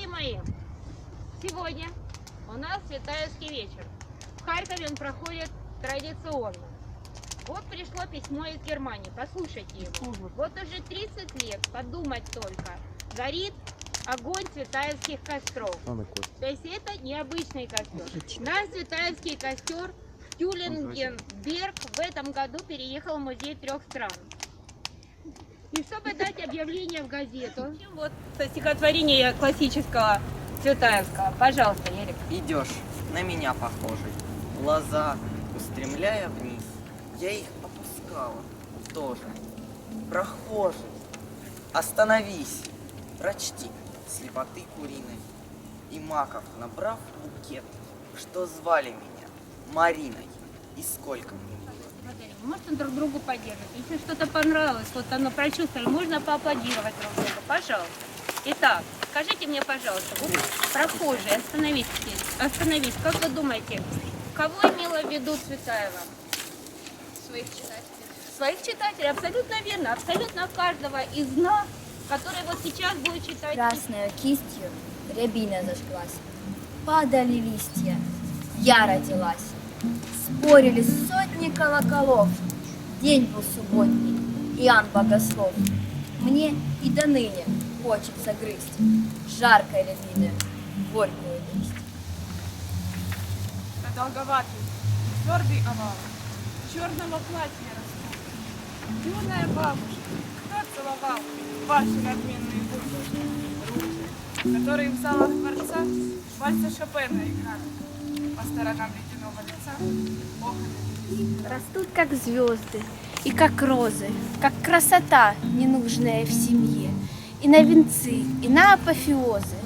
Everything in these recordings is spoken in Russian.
Дорогие мои, сегодня у нас Цветаевский вечер. В Харькове он проходит традиционно. Вот пришло письмо из Германии, послушайте его. Вот уже 30 лет, подумать только, горит огонь Цветаевских костров. То есть это необычный костер. Наш Цветаевский костер в Тюлингенберг в этом году переехал в музей 3 стран. И чтобы дать объявление в газету, вот стихотворение классического Цветаевского. Пожалуйста, Ярик. Идешь, на меня похожий, глаза устремляя вниз. Я их опускала тоже. Прохожий, остановись, прочти слепоты куриной. И маков, набрав букет, что звали меня Мариной. И сколько мне было. Можно друг другу поддерживать. Если что-то понравилось, вот оно прочувствовали, можно поаплодировать друг другу. Пожалуйста. Итак, скажите мне, пожалуйста, вот прохожие, остановись. Как вы думаете, кого имела в виду Цветаева? Своих читателей. Своих читателей, абсолютно верно. Абсолютно каждого из нас, который вот сейчас будет читать. Красной кистью рябина зажглась. Падали листья. Я родилась. Спорили сотни колоколов. День был субботний, Иоанн Богослов. Мне и до ныне хочется грызть жаркой рябины горькую листь. Продолговатый, твердый овал, черного платья растут. Юная бабушка, кто целовал ваши надменные руки, которые в залах дворца вальсы Шопена играли, по сторонам ледяного лица охоть. Растут как звезды и как розы, как красота, ненужная в семье, и на венцы, и на апофеозы.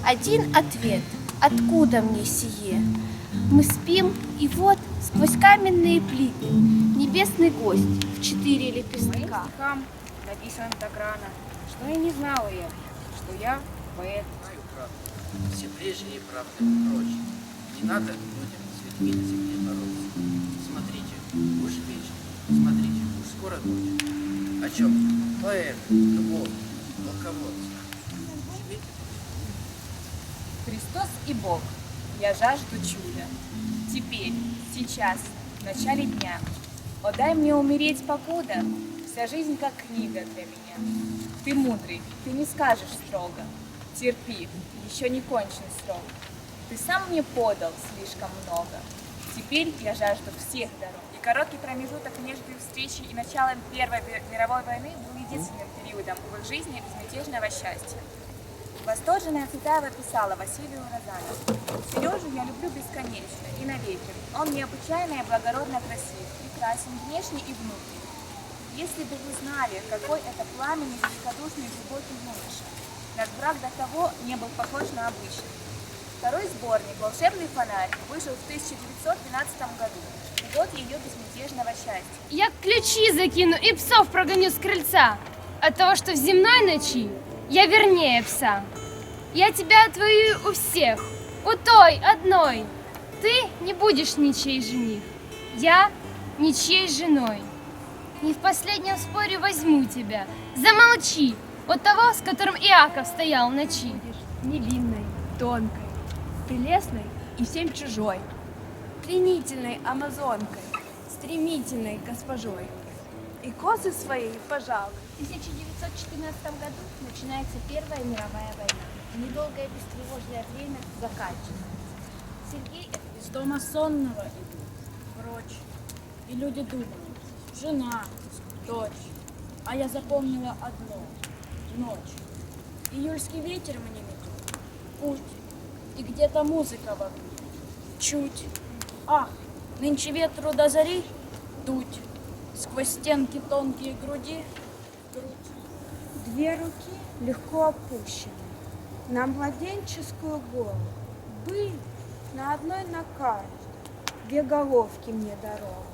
Один ответ: откуда мне сие? Мы спим, и вот сквозь каменные плиты небесный гость в 4 лепестка. Стихам написано так рано, что и не знала я, что я поэт. Знаю правду. Все прежние правды прочь. Не надо людям с людьми на земле бороться. Смотрите, уж вечер. Смотрите, уж скоро ночь. О чем? Поэт, любовь, полководцы. Христос и Бог, я жажду чуда. Теперь, сейчас, в начале дня. О, дай мне умереть покуда, вся жизнь как книга для меня. Ты мудрый, ты не скажешь строго. Терпи, еще не кончен срок. Ты сам мне подал слишком много. Теперь я жажду всех дорог. И короткий промежуток между встречей и началом Первой мировой войны был единственным периодом в их жизни безмятежного счастья. Восторженная Цветаева писала Василию Розанову: «Сережу я люблю бесконечно и навеки. Он необычайно и благородно красив, прекрасен внешне и внутренне. Если бы вы знали, какой это пламенный, великодушный, глубокий юноша. Наш брак до того не был похож на обычный». Второй сборник «Волшебный фонарь» вышел в 1912 году, в год ее безмятежного счастья. Я ключи закину и псов прогоню с крыльца от того, что в земной ночи я вернее пса. Я тебя отвоюю у всех, у той одной. Ты не будешь ничьей жених, я ничьей женой. Не в последнем споре возьму тебя. Замолчи от того, с которым Иаков стоял в ночи. Невинной, тонкой, прелестной и всем чужой, пленительной амазонкой, стремительной госпожой. И косы свои, пожалуй. В 1914 году начинается Первая мировая война. Недолгое бестревожное время заканчивается. Сергей Из дома сонного иду прочь, и люди думают: жена, дочь. А я запомнила одно — ночь. Июльский ветер мне метет, путь, и где-то музыка вокруг. Чуть, ах, нынче ветру до зари дуть, сквозь стенки тонкие груди, грудь. Две руки легко опущены на младенческую голову. Были на одной на каждой, две головки мне дорога.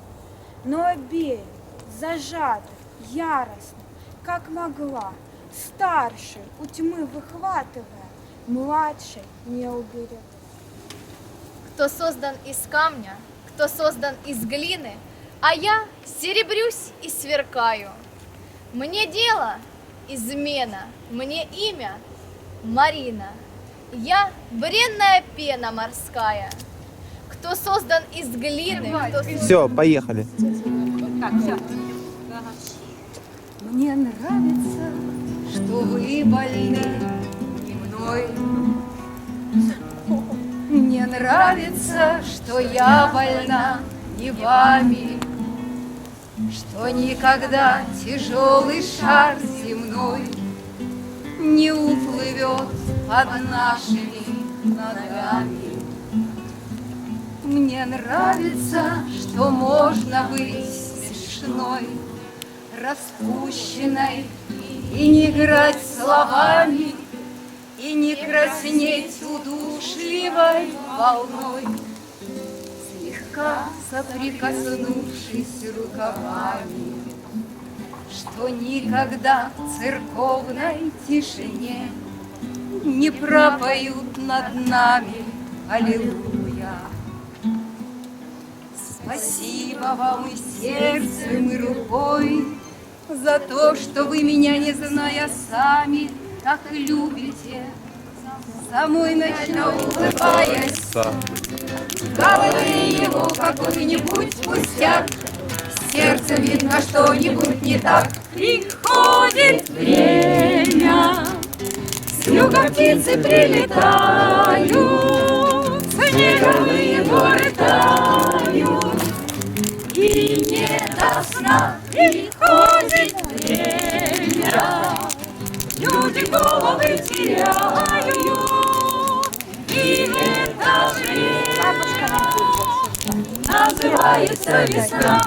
Но обеих, зажатых, яростно, как могла, старшей у тьмы выхватывая, младшей не уберет. Кто создан из камня, кто создан из глины, а я серебрюсь и сверкаю. Мне дело измена, мне имя Марина. Я бренная пена морская. Кто создан из глины, кто создан... Все, поехали. Мне нравится, что вы больны не мной. Мне нравится, что я больна не вами, что никогда тяжелый шар земной не уплывет под нашими ногами. Мне нравится, что можно быть смешной, распущенной, и не играть словами, и не краснеть удушливой волной, слегка соприкоснувшись рукавами, что никогда в церковной тишине не пропоют над нами аллилуйя. Спасибо вам и сердцем, и рукой за то, что вы меня, не зная сами, так любите, самой ночно улыбаясь. Головы его какой-нибудь пустяк, сердцем видно что-нибудь не так. Приходит время, с юга птицы прилетают, снеговые горы тают, и не до сна приходит время. Люди головы теряют, и это время называется весна.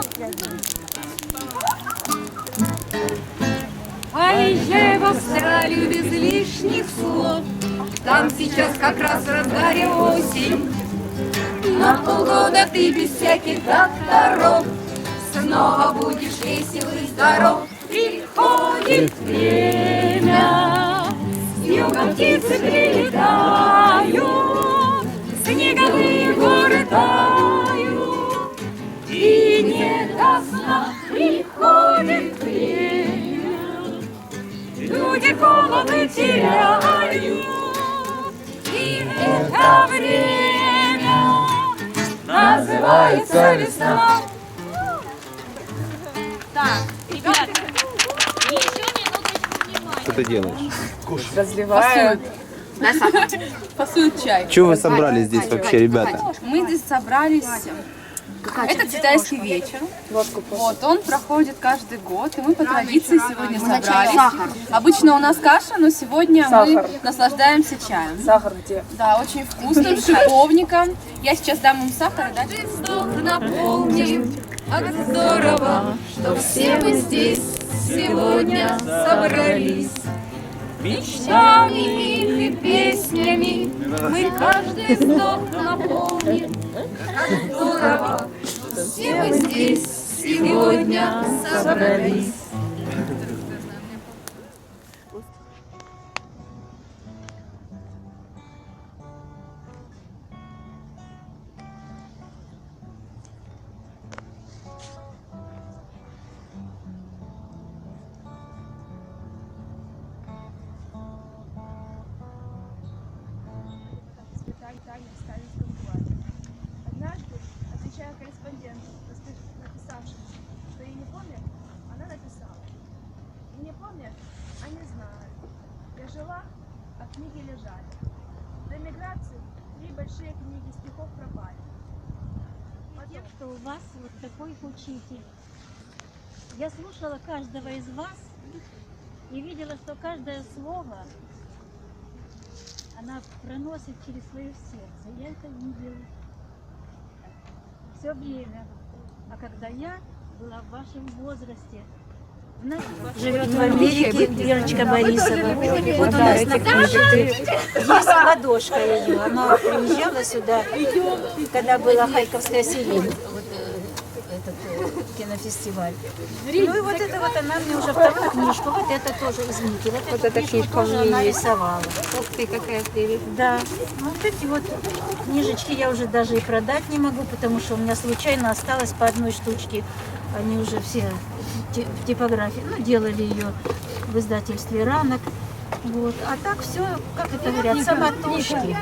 Поезжай в Австралию без лишних слов, там сейчас как раз в разгаре осень. На полгода ты без всяких докторов снова будешь весел и здоров. Приходит время, с юга птицы прилетают, снеговые горы тают, и не до сна приходит время. Люди головы теряют, и это время называется весна. Так, ребята, еще минуточку внимания. Что ты делаешь? Разливают. Пасуют чай. Чего вы собрались здесь вообще, ребята? Мы здесь собрались. Это китайский вечер. Вот, он проходит каждый год, и мы по традиции сегодня собрались. Обычно у нас каша, но сегодня мы наслаждаемся чаем. Сахар где? Да, очень вкусным, шиповником. Я сейчас дам им сахар и дальше. Напомним, как здорово, что все мы здесь сегодня собрались. Мечтами и песнями мы каждый вздох наполним. Как здорово, что все мы здесь сегодня собрались. Однажды, отвечая корреспонденту, написавшему, что ей не помнят, она написала: «И не помнят, а не знают. Я жила, а книги лежали. До эмиграции 3 большие книги стихов пропали». Тем, что у вас вот такой учитель. Я слушала каждого из вас и видела, что каждое слово она проносит через свое сердце. Я это видела все время. А когда я была в вашем возрасте, живет в Америке Верочка Борисова. Вот у нас на книжке есть ладошка ее. Она приезжала сюда, когда была Харьковская сирень. Этот кинофестиваль. Ну и вот это вот она мне уже вторую книжку, вот это тоже, извините, вот эта книжка тоже она рисовала. Ух ты, какая прелесть. Да, вот эти вот книжечки я уже даже и продать не могу, потому что у меня случайно осталось по одной штучке. Они уже все в типографии, ну, делали ее в издательстве «Ранок». Вот. А так все, как это говорят, самотужки.